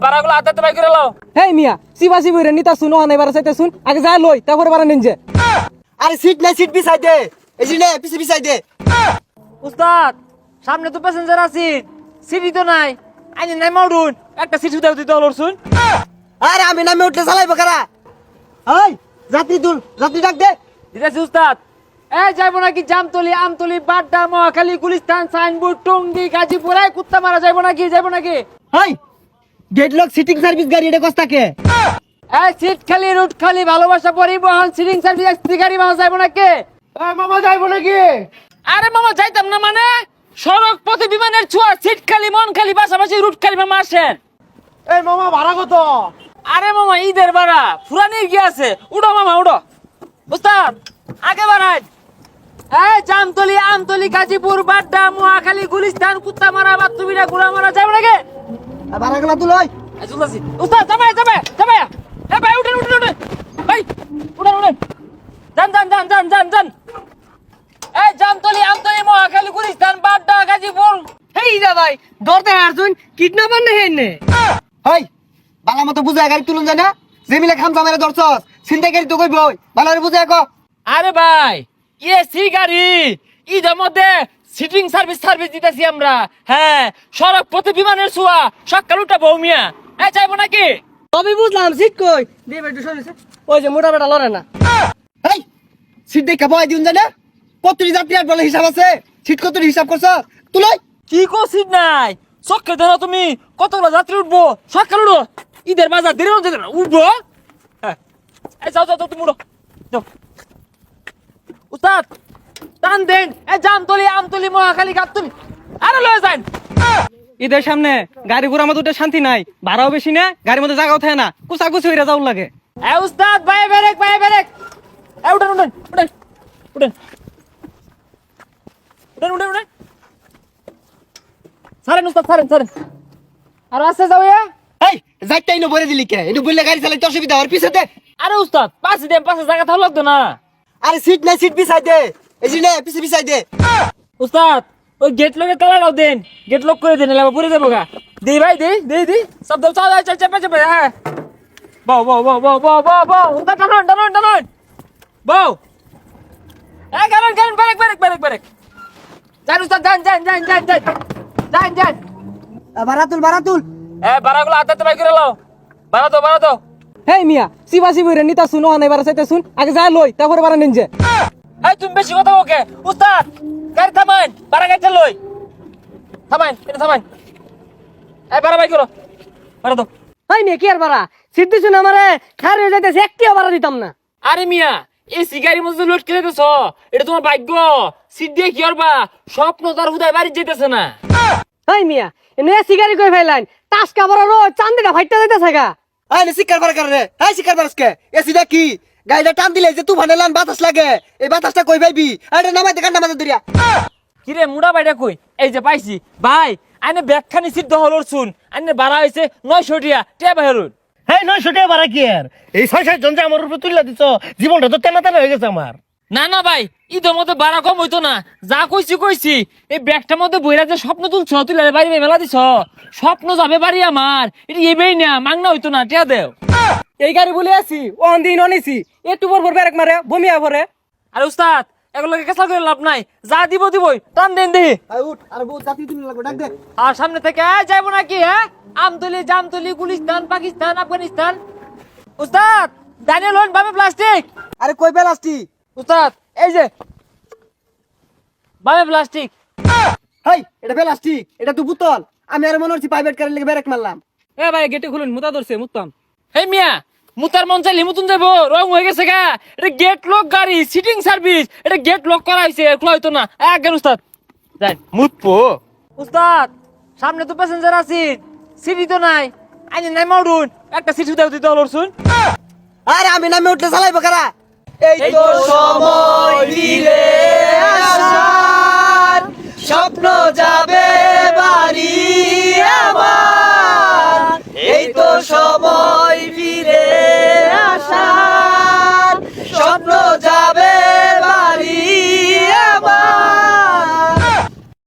বারাগুলো হাতে বাই করে লাও। হেই মিয়া সিবাসি বইরে নিতা শুনো আনে বারে চাইতে শুন আগে যা লই তারপরে বারে নিন যে। আরে সিট নাই, সিট বিছাই দে। এই যে নে পিছে বিছাই দে। উস্তাদ সামনে তো প্যাসেঞ্জার আছে, সিটই তো নাই। আইনি নাই মাউডুন একটা সিট দাও দিতে হলো শুন। আরে আমি নামে উঠলে চালাইবো কারা? এই যাত্রী তুল, যাত্রী ডাক দে। দিতেছি উস্তাদ। যাইবো নাকি জামতলি, আমতলি, বাড্ডা, মহাখালী, গুলিস্তান, সাইনবোর্ড, টঙ্গী, গাজীপুর, কুত্তা মারা যাইবো নাকি? এই গেটলক সিটিং সার্ভিস গাড়ি এটা কস্তাকে? সিট খালি, রুট খালি, ভালোবাসা পরিবহন, সিটিং সার্ভিস, এসটি গাড়ি মারা যাইবো নাকি? মামা যাইবো নাকি? আরে মামা যাইতাম না মানে, সড়ক পথে বিমানের ছোঁয়া, সিট খালি, মন খালি, পাশাপাশি রুট খালি, মামা আসেন। এই মামা ভাড়া কত? আরে মামা ঈদের ভাড়া ফুরানির কি আছে, উড়ো মামা উড়ো। উস্তাদ আগে বাড়াই। জামতলি, আমতলি, গাজীপুর, বাড্ডা, মহাখালী, গুলিস্তান, কুত্তা মারা, বাতুবিরা, গুড়া মারা যাইবো নাকি? ভাড়া গুলা তুল। চলতেছি উস্তাদ, যাবে ভাই উঠেন ভাই, উঠেন যান। জামতলি, আমতলি, মহাখালী, গুলিস্তান, বাড্ডা, গাজীপুর। হেই দা ভাই দরতে হারছুন কিডন্যাপার না হেনে। এই বালা মতো বুঝায় গাড়ি তুলুন যায় না? জেমিলে খামসা মেরে ধরছস, চিন্তা গাড়ি তো কইবই। ভালো করে বুঝায় কো। আরে ভাই এসি গাড়ি, ঈদের মধ্যে সিটিং সার্ভিস দিতেছি আমরা। হ্যাঁ সড়ক পথে বিমানের ছোঁয়া, সকাল উঠা বৌমিয়া। চাইবো নাকি? তবে বুঝলাম সিট কই দিয়ে বেটু শুনেছে ওই যে মোটা বেটা লড়ে না। এই সিট দেখা বয় দিউন যায় না? কতটি যাত্রী আর বলে হিসাব আছে? সিট কতটি হিসাব করছ? তুলাই কি সিট নাই, চক্কে ধরো তুমি কতগুলো যাত্রী উঠবো, সকাল উঠো, ঈদের বাজার দেরি হচ্ছে না, উঠবো। হ্যাঁ যাও তুমি উঠো যাও। উস্তাদ টান দেন, জামতলি, আমতলি, মহাখালী, গাবতলি, আরে লয়ে যান। ঈদের সামনে গাড়ি ঘোড়া মধ্যে শান্তি নাই, ভাড়াও বেশি না, গাড়ির মধ্যে জায়গাও থাকে না, কুচাকুচি হইরা যাও লাগে। উস্তাদ ভাই ব্রেক উঠেন সারেন উস্তাদ, সারেন আর আসতে যাও। এই যাইতে ইনো বলে দিলি কে? ইনো বললে গাড়ি চালাইতে অসুবিধা আর পিছে দে। আরে উস্তাদ পাশে জায়গা থাকলো লাগতো না। আরে সিট নাই, সিট বিছাই দে। এই যে নে পিছে বিছাই দে। উস্তাদ ওই গেট লকে তালা দেন, গেট লক করে দেন, এলাকা পুরে যাবো গা। দেই ভাই দেই সব দাও, চাপে হ্যাঁ। বউ উস্তাদ টানুন বউ। গান ব্রেক যান উস্তাদ, যান। ভাড়া তুল। বারাগুলো হাতে বাই করে লাও। বাড়া তো হেই মিয়া সিবাসি বইরে নিতা শুনো আনে বারে চাইতে শুন আগে যা লই তারপরে বারে নিন যে। তুমি বেশি কথা ওকে। উস্তাদ গাড়ি থামান, বারা গাড়িটা লই থামান। বারা বাই করো, বাড়া তো। হেই মিয়া কি আর বারা সিট দিছুন আমারে খার হয়ে যাইতেছে একটিও বারা দিতাম না। আরে মিয়া এই সিগারির মধ্যে লোড করে দিতেছ, এটা তোমার ভাগ্য। সিট দিয়ে কি করবা, স্বপ্ন তার হুদায় বাড়ি যেতেছে না। হেই মিয়া এনে সিগারি কই ফাইলাইন টাসকা বড় রো চান্দিটা ফাইটটা যাইতেছে গা। এই নে শিকার বার করে রে। এই শিকার বারসকে এসি দা কি গাড়িটা টান দিলে যে তুই ভানেলান বাতাস লাগে, এই বাতাসটা কই পাইবি? এটা নামাই দে, কান্না মাথা দরিয়া। কিরে মুড়া বাইটা কই? এই যে পাইছি ভাই, আইনে ব্যাগখানি সিট দহল শুন, আইনে বাড়া হয়েছে 900 টিয়া টিয়া বাহিরুন। হ্যাঁ 900 টাকা ভাড়া কি আর? এই 6-7 জন যে আমার উপরে তুলে দিছ, জীবনটা তো তেনা হয়ে গেছে আমার। না ভাই ঈদের মধ্যে বাড়া কম হইতো না। যা কইছি এই ব্যাগটার মধ্যে বইরা যে স্বপ্ন তুলছ, তুই বাড়ি মেলা দিছ, স্বপ্ন যাবে বাড়ি আমার। এটা এবেই না মাংনা হইতো না, টিয়া দেও। এই গাড়ি বলে আছি অন দিন অনিছি একটু পর ব্রেক মারে বমিয়া পরে। আরে উস্তাদ এগুলোকে কেসা করে লাভ নাই, যা দিবই টান দেন দেহি। এই উঠ, আরে বহুত যাত্রী তুমি লাগবে, ডাক দে। আর সামনে থেকে যাইবো নাকি? আমতলি, জামতলি, গুলিস্তান, পাকিস্তান, আফগানিস্তান। উস্তাদ দাঁড়িয়ে লোন বাবে প্লাস্টিক। আরে কই প্লাস্টিক? উস্তাদ এই যে বাবে প্লাস্টিক। হেই এটা প্লাস্টিক, এটা তো বোতল। আমি আর মনে হচ্ছে প্রাইভেট কারের লেগে ব্রেক মারলাম। এ ভাই গেটে খুলুন মুতা ধরছে মুতাম। হে মিয়া মুতার মন চাইলে মুতুন যাবো, রং হয়ে গেছে গা। এটা গেট লক গাড়ি, সিটিং সার্ভিস, এটা গেট লক করা হয়েছে, খোলা হইতো না। একজন উস্তাদ যাই মুতপো। উস্তাদ সামনে তো প্যাসেঞ্জার আছে, সিটি তো নাই। আইনি নাই মাউডুন একটা সিট দাও দিতে হলো শুন। আরে আমি নামে উঠলে চালাইবো কারা? এই তো সময় দিলে আসার স্বপ্ন যা